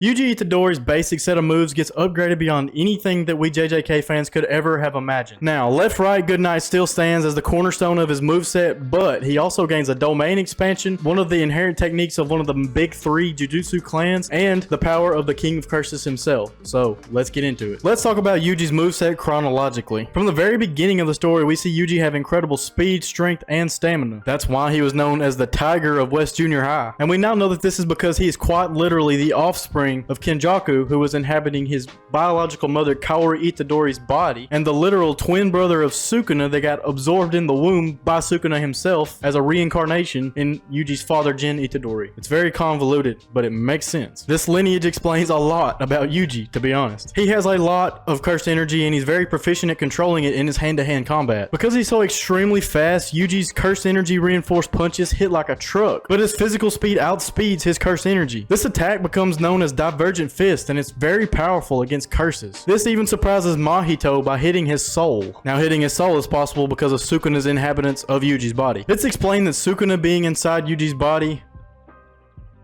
Yuji Itadori's basic set of moves gets upgraded beyond anything that we JJK fans could ever have imagined. Now, left right goodnight still stands as the cornerstone of his moveset, but he also gains a domain expansion, one of the inherent techniques of one of the big three Jujutsu clans, and the power of the King of Curses himself. So, let's get into it. Let's talk about Yuji's moveset chronologically. From the very beginning of the story, we see Yuji have incredible speed, strength, and stamina. That's why he was known as the Tiger of West Junior High. And we now know that this is because he is quite literally the offspring of Kenjaku, who was inhabiting his biological mother Kaori Itadori's body, and the literal twin brother of Sukuna that got absorbed in the womb by Sukuna himself as a reincarnation in Yuji's father Jin Itadori. It's very convoluted, but it makes sense. This lineage explains a lot about Yuji, to be honest. He has a lot of cursed energy and he's very proficient at controlling it in his hand-to-hand combat. Because he's so extremely fast, Yuji's cursed energy reinforced punches hit like a truck, but his physical speed outspeeds his cursed energy. This attack becomes known as Divergent Fist, and it's very powerful against curses. This even surprises Mahito by hitting his soul. Now, hitting his soul is possible because of Sukuna's inhabitants of Yuji's body. It's explained that Sukuna being inside Yuji's body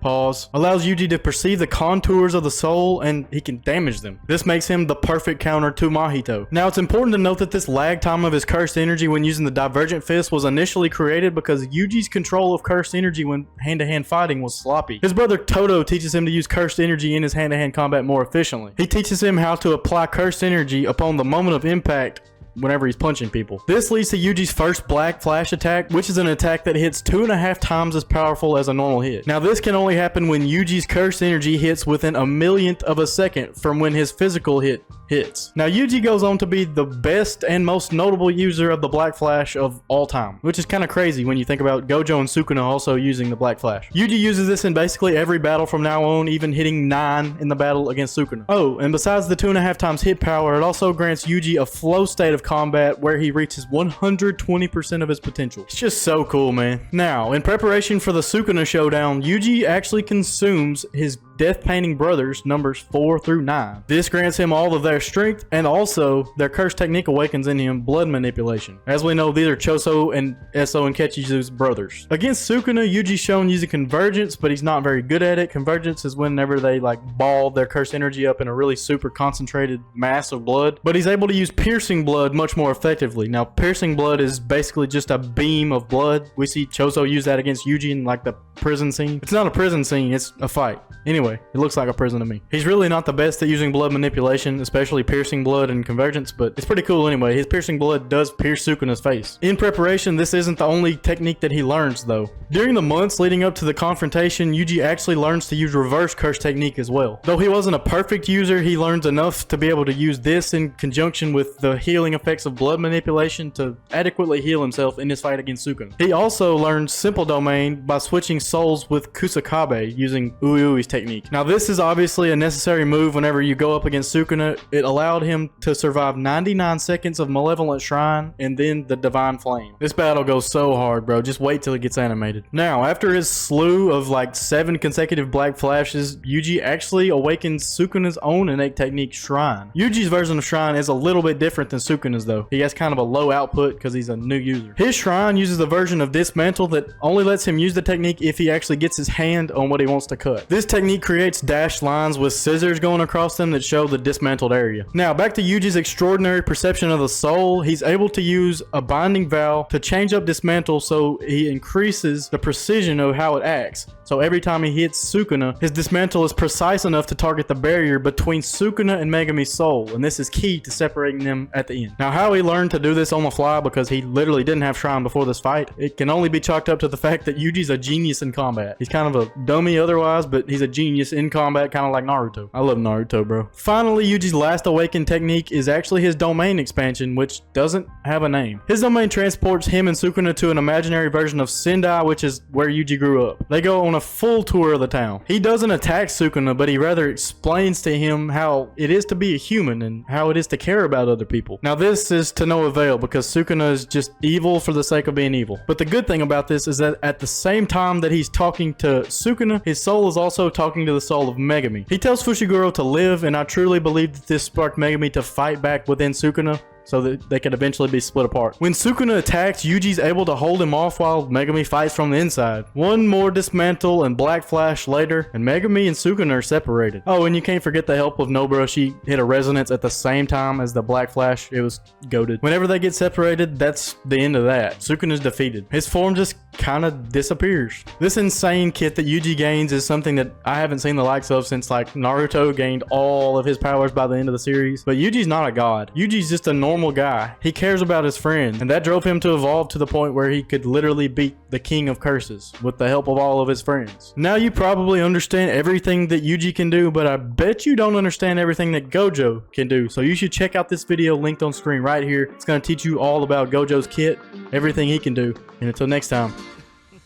allows Yuji to perceive the contours of the soul and he can damage them. This makes him the perfect counter to Mahito. Now, it's important to note that this lag time of his cursed energy when using the Divergent Fist was initially created because Yuji's control of cursed energy when hand-to-hand fighting was sloppy. His brother Toto teaches him to use cursed energy in his hand-to-hand combat more efficiently. He teaches him how to apply cursed energy upon the moment of impact whenever he's punching people. This leads to Yuji's first Black Flash attack, which is an attack that hits 2.5 times as powerful as a normal hit. Now, this can only happen when Yuji's cursed energy hits within a millionth of a second from when his physical hit hits. Now, Yuji goes on to be the best and most notable user of the Black Flash of all time, which is kind of crazy when you think about Gojo and Sukuna also using the Black Flash. Yuji uses this in basically every battle from now on, even hitting 9 in the battle against Sukuna. Oh, and besides the 2.5 times hit power, it also grants Yuji a flow state of combat where he reaches 120% of his potential. It's just so cool, man. Now, in preparation for the Sukuna showdown, Yuji actually consumes his death painting brothers numbers 4 through 9. This grants him all of their strength, and also their cursed technique awakens in him blood manipulation. As we know, these are Choso and Eso and Kechizu's brothers. Against Sukuna, Yuji's shown using convergence, but he's not very good at it. Convergence is whenever they like ball their cursed energy up in a really super concentrated mass of blood, but he's able to use piercing blood much more effectively. Now, piercing blood is basically just a beam of blood. We see Choso use that against Yuji in like the prison scene. It's not a prison scene, it's a fight. Anyway, it looks like a prison to me. He's really not the best at using blood manipulation, especially piercing blood and convergence, but it's pretty cool anyway. His piercing blood does pierce Sukuna's face. In preparation, this isn't the only technique that he learns though. During the months leading up to the confrontation, Yuji actually learns to use reverse curse technique as well. Though he wasn't a perfect user, he learns enough to be able to use this in conjunction with the healing effects of blood manipulation to adequately heal himself in his fight against Sukuna. He also learned simple domain by switching souls with Kusakabe using Uyui's technique. Now, this is obviously a necessary move whenever you go up against Sukuna. It allowed him to survive 99 seconds of Malevolent Shrine and then the Divine Flame. This battle goes so hard, bro. Just wait till it gets animated. Now, after his slew of like 7 consecutive Black Flashes, Yuji actually awakens Sukuna's own innate technique, Shrine. Yuji's version of Shrine is a little bit different than Sukuna's though. He has kind of a low output because he's a new user. His Shrine uses a version of Dismantle that only lets him use the technique if he actually gets his hand on what he wants to cut. This technique creates dashed lines with scissors going across them that show the dismantled area. Now, back to Yuji's extraordinary perception of the soul. He's able to use a binding vow to change up Dismantle so he increases the precision of how it acts. So every time he hits Sukuna, his Dismantle is precise enough to target the barrier between Sukuna and Megami's soul, and this is key to separating them at the end. Now, how he learned to do this on the fly, because he literally didn't have Shrine before this fight, it can only be chalked up to the fact that Yuji's a genius in combat. He's kind of a dummy otherwise, but he's a genius in combat, kind of like Naruto. I love Naruto, bro. Finally, Yuji's last awakened technique is actually his domain expansion, which doesn't have a name. His domain transports him and Sukuna to an imaginary version of Sendai, which is where Yuji grew up. They go on a full tour of the town. He doesn't attack Sukuna, but he rather explains to him how it is to be a human and how it is to care about other people. Now, this is to no avail because Sukuna is just evil for the sake of being evil. But the good thing about this is that at the same time that he's talking to Sukuna, his soul is also talking to the soul of Megami. He tells Fushiguro to live, and I truly believe that this sparked Megami to fight back within Sukuna. so that they could eventually be split apart. When Sukuna attacks, Yuji's able to hold him off while Megumi fights from the inside. One more dismantle and Black Flash later, and Megumi and Sukuna are separated. Oh, and you can't forget the help of Nobara. She hit a resonance at the same time as the Black Flash. It was goated. Whenever they get separated, that's the end of that. Sukuna's defeated. His form just kind of disappears. This insane kit that Yuji gains is something that I haven't seen the likes of since like Naruto gained all of his powers by the end of the series. But Yuji's not a god. Yuji's just a normal guy. He cares about his friend, and that drove him to evolve to the point where he could literally beat the king of curses with the help of all of his friends. Now you probably understand everything that Yuji can do, but I bet you don't understand everything that Gojo can do. So you should check out this video linked on screen right here. It's going to teach you all about Gojo's kit, everything he can do. And until next time,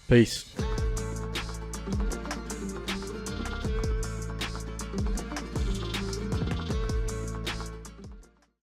peace.